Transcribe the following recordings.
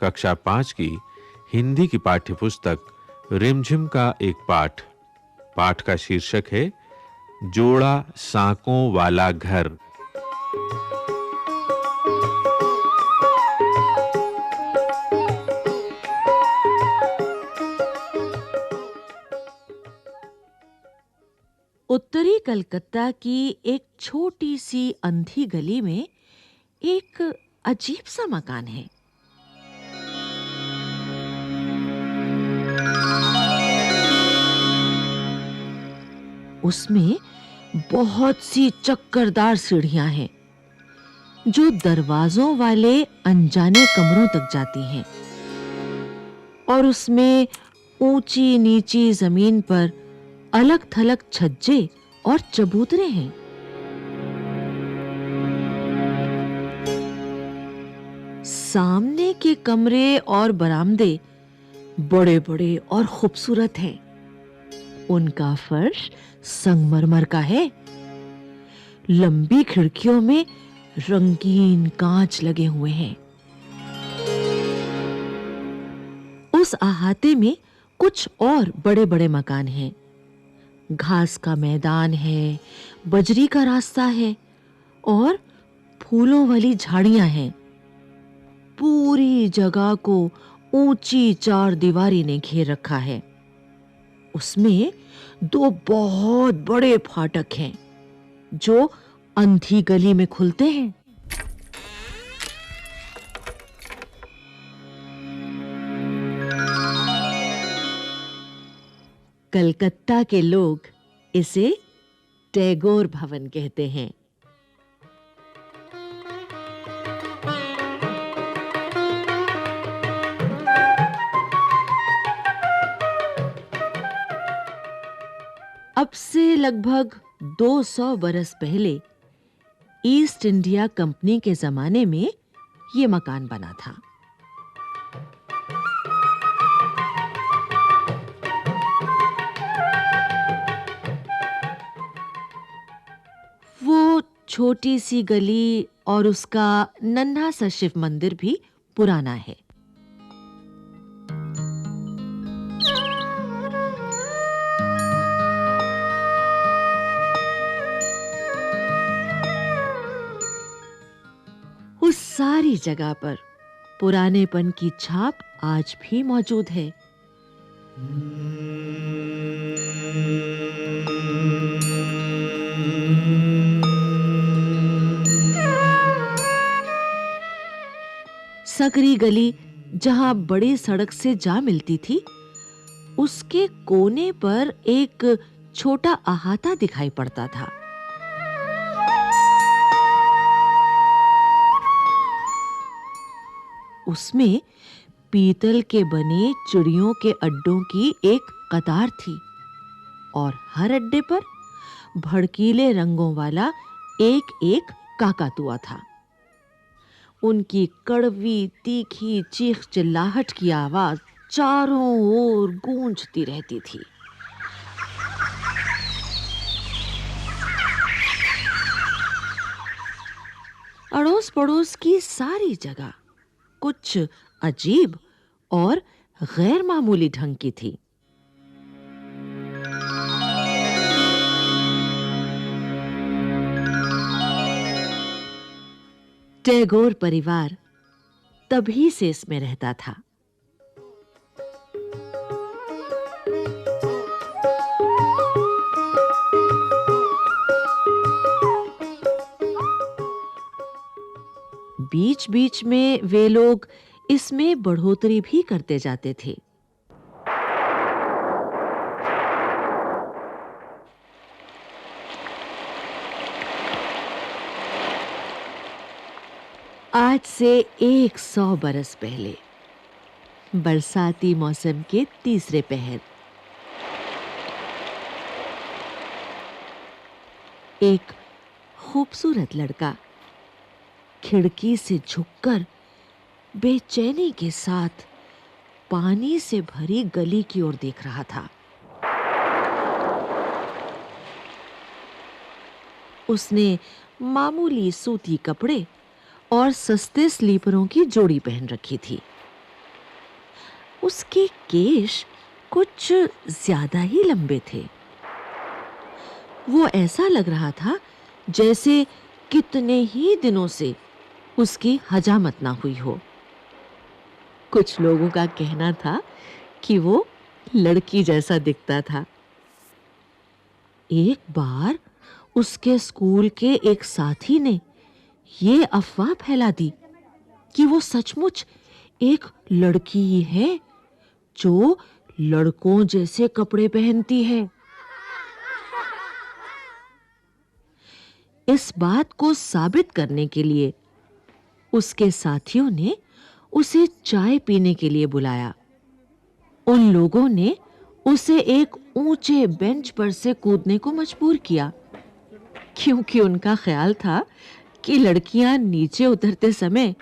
कक्षा 5 की हिंदी की पाठ्यपुस्तक रिमझिम का एक पाठ। पाठ का शीर्षक है जोड़ा साकों वाला घर। उत्तरी कलकत्ता की एक छोटी सी अंधी गली में एक अजीब सा मकान है। उसमें बहुत सी चक्करदार सीढ़ियां हैं जो दरवाजों वाले अनजाने कमरों तक जाती हैं, और उसमें ऊंची नीची जमीन पर अलग-थलग छज्जे और चबूतरे हैं। सामने के कमरे और बरामदे बड़े-बड़े और खूबसूरत हैं। उनका फर्श संगमरमर का है। लंबी खिड़कियों में रंगीन कांच लगे हुए हैं। उस अहाते में कुछ और बड़े-बड़े मकान हैं। घास का मैदान है, बजरी का रास्ता है और फूलों वाली झाड़ियां हैं। पूरी जगह को ऊंची चारदीवारी ने घेर रखा है। उसमें दो बहुत बड़े फाटक हैं जो अंधी गली में खुलते हैं। कलकत्ता के लोग इसे टैगोर भवन कहते हैं। अब से लगभग 200 बरस पहले ईस्ट इंडिया कंपनी के जमाने में ये मकान बना था। वो छोटी सी गली और उसका नन्हा सा शिव मंदिर भी पुराना है। उस सारी जगह पर पुरानेपन की छाप आज भी मौजूद है। सकरी गली जहां बड़ी सड़क से जा मिलती थी, उसके कोने पर एक छोटा अहाता दिखाई पड़ता था। उसमें पीतल के बने चिड़ियों के अड्डों की एक कतार थी और हर अड्डे पर भड़कीले रंगों वाला एक-एक काकातुआ था। उनकी कड़वी तीखी चीख चिल्लाहट की आवाज चारों ओर गूंजती रहती थी। अड़ोस पड़ोस की सारी जगह कुछ अजीब और गैर मामूली ढंग की थी। टैगोर परिवार तभी से इसमें रहता था। बीच-बीच में वे लोग इसमें बढ़ोतरी भी करते जाते थे। आज से 100 बरस पहले बरसाती मौसम के तीसरे पहर एक खूबसूरत लड़का खिड़की से झुककर बेचैनी के साथ पानी से भरी गली की ओर देख रहा था। उसने मामूली सूती कपड़े और सस्ते स्लीपरों की जोड़ी पहन रखी थी। उसके केश कुछ ज्यादा ही लंबे थे। वो ऐसा लग रहा था जैसे कितने ही दिनों से उसकी हजामत ना हुई हो। कुछ लोगों का कहना था कि वो लड़की जैसा दिखता था। एक बार उसके स्कूल के एक साथी ने ये अफवाह फैला दी कि वो सचमुच एक लड़की ही है जो लड़कों जैसे कपड़े पहनती है। इस बात को साबित करने के लिए उसके साथियों ने उसे चाय पीने के लिए बुलाया। उन लोगों ने उसे एक ऊंचे बेंच पर से कूदने को मजबूर किया, क्योंकि उनका ख्याल था कि लड़कियां नीचे उतरते समय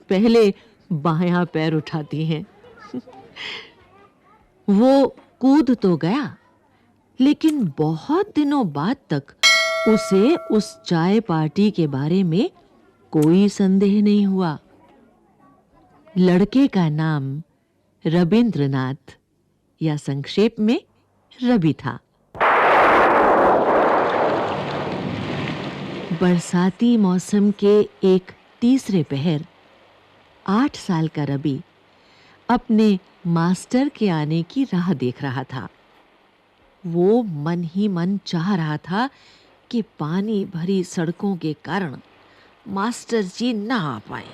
पहले बायां पैर उठाती हैं। वो कूद तो गया, लेकिन बहुत दिनों बाद तक उसे उस चाय पार्टी के बारे में कोई संदेह नहीं हुआ। लड़के का नाम रविंद्रनाथ या संक्षेप में रवि था। बरसाती मौसम के एक तीसरे पहर 8 साल का रवि अपने मास्टर के आने की राह देख रहा था। वो मन ही मन चाह रहा था कि पानी भरी सड़कों के कारण मास्टर जी ना आ पाए।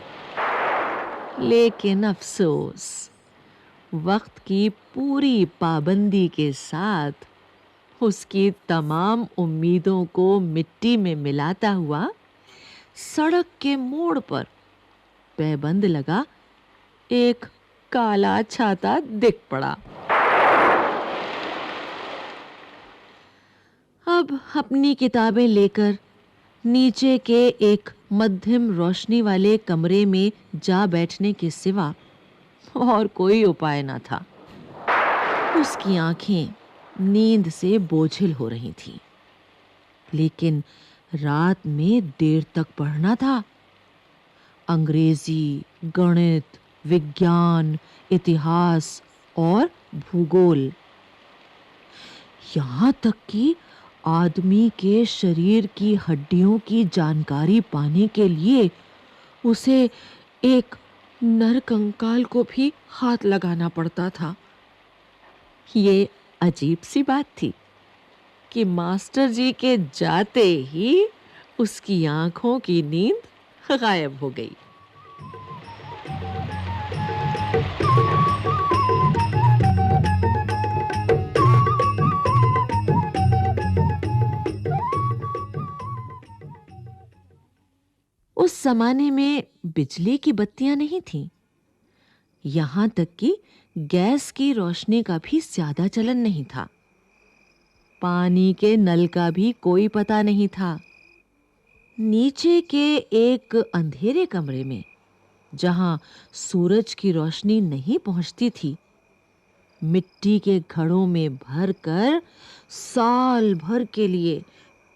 लेकिन अफसोस, वक्त की पूरी पाबंदी के साथ उसकी तमाम उम्मीदों को मिट्टी में मिलाता हुआ सड़क के मोड़ पर पैबंद लगा एक काला छाता दिख पड़ा। अब अपनी किताबें लेकर नीचे के एक मध्यम रोशनी वाले कमरे में जा बैठने के सिवा और कोई उपाय न था। उसकी आंखें नींद से बोझिल हो रही थीं, लेकिन रात में देर तक पढ़ना था। अंग्रेजी, गणित, विज्ञान, इतिहास और भूगोल, यहाँ तक कि आदमी के शरीर की हड्डियों की जानकारी पाने के लिए उसे एक नरकंकाल को भी हाथ लगाना पड़ता था। ये अजीब सी बात थी कि मास्टर जी के जाते ही उसकी आंखों की नींद गायब हो गई। उस जमाने में बिजली की बत्तियां नहीं थीं। यहां तक कि गैस की रोशनी का भी ज्यादा चलन नहीं था। पानी के नल का भी कोई पता नहीं था। नीचे के एक अंधेरे कमरे में, जहां सूरज की रोशनी नहीं पहुंचती थी, मिट्टी के घड़ों में भरकर साल भर के लिए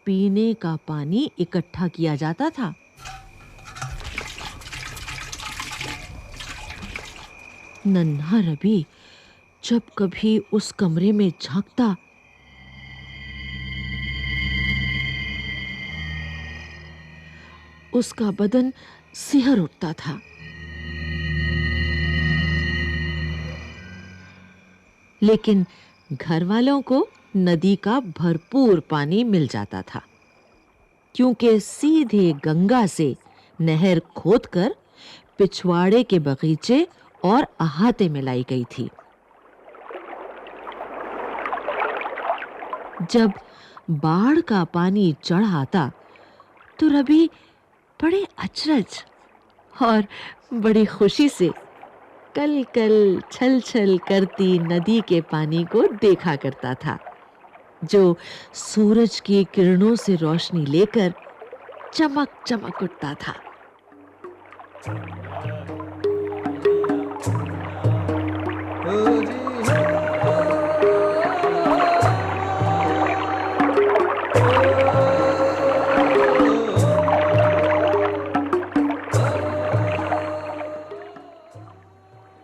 पीने का पानी इकट्ठा किया जाता था। नन्हा रवि जब कभी उस कमरे में झांकता, उसका बदन सिहर उठता था। लेकिन घर वालों को नदी का भरपूर पानी मिल जाता था, क्योंकि सीधे गंगा से नहर खोदकर पिछवाड़े के बगीचे और अहाते में लाई गई थी। जब बाढ़ का पानी चढ़ आता तो रवि बड़े अचरज और बड़ी खुशी से कल कल छल छल करती नदी के पानी को देखा करता था, जो सूरज की किरणों से रोशनी लेकर चमक चमक उठता था।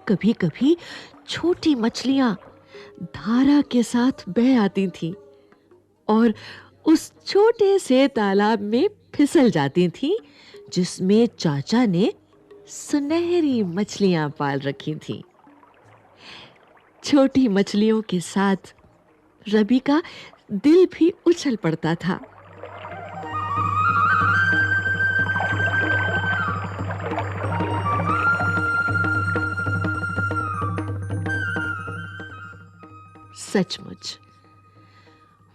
कभी-कभी छोटी मछलियां धारा के साथ बह आती थीं और उस छोटे से तालाब में फिसल जाती थीं जिसमें चाचा ने सुनहरी मछलियां पाल रखी थीं। छोटी मछलियों के साथ रवि का दिल भी उछल पड़ता था। सचमुच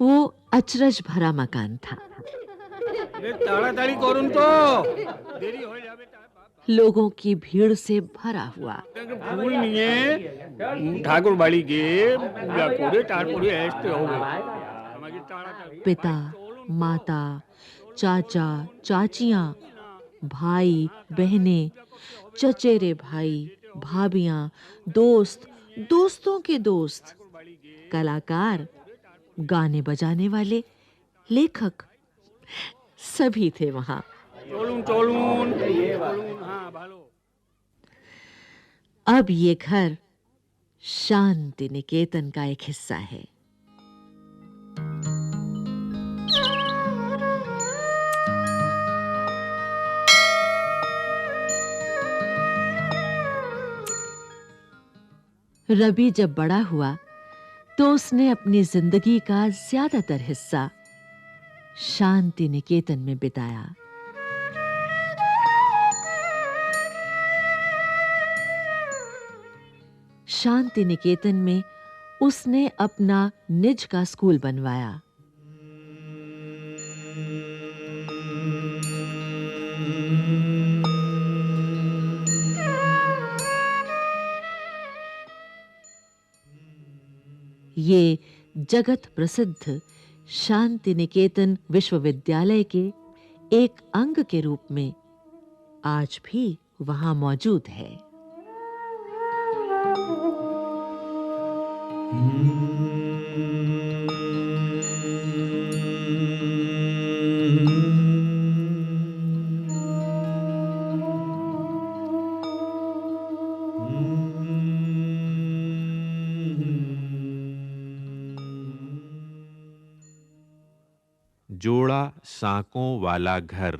वो अचरज भरा मकान था। ताड़ाताड़ी करुन तो देरी हो जाबे। लोगों की भीड़ से भरा हुआ। फूल निये ठाकुर बाड़ी के पूजा पूरे तारपुरे ऐसे हो गए। पिता, माता, चाचा, चाचियां, भाई, बहनें, चचेरे भाई, भाभियां, दोस्त, दोस्तों के दोस्त, कलाकार, गाने बजाने वाले, लेखक, सभी थे वहां। चोलून हाँ भालो। अब ये घर शांति निकेतन का एक हिस्सा है। रवि जब बड़ा हुआ तो उसने अपनी जिंदगी का ज्यादातर हिस्सा शांति निकेतन में बिताया। शांति निकेतन में उसने अपना निज का स्कूल बनवाया। ये जगत प्रसिद्ध शांति निकेतन विश्वविद्यालय के एक अंग के रूप में आज भी वहां मौजूद है। जोड़ा साकों वाला घर।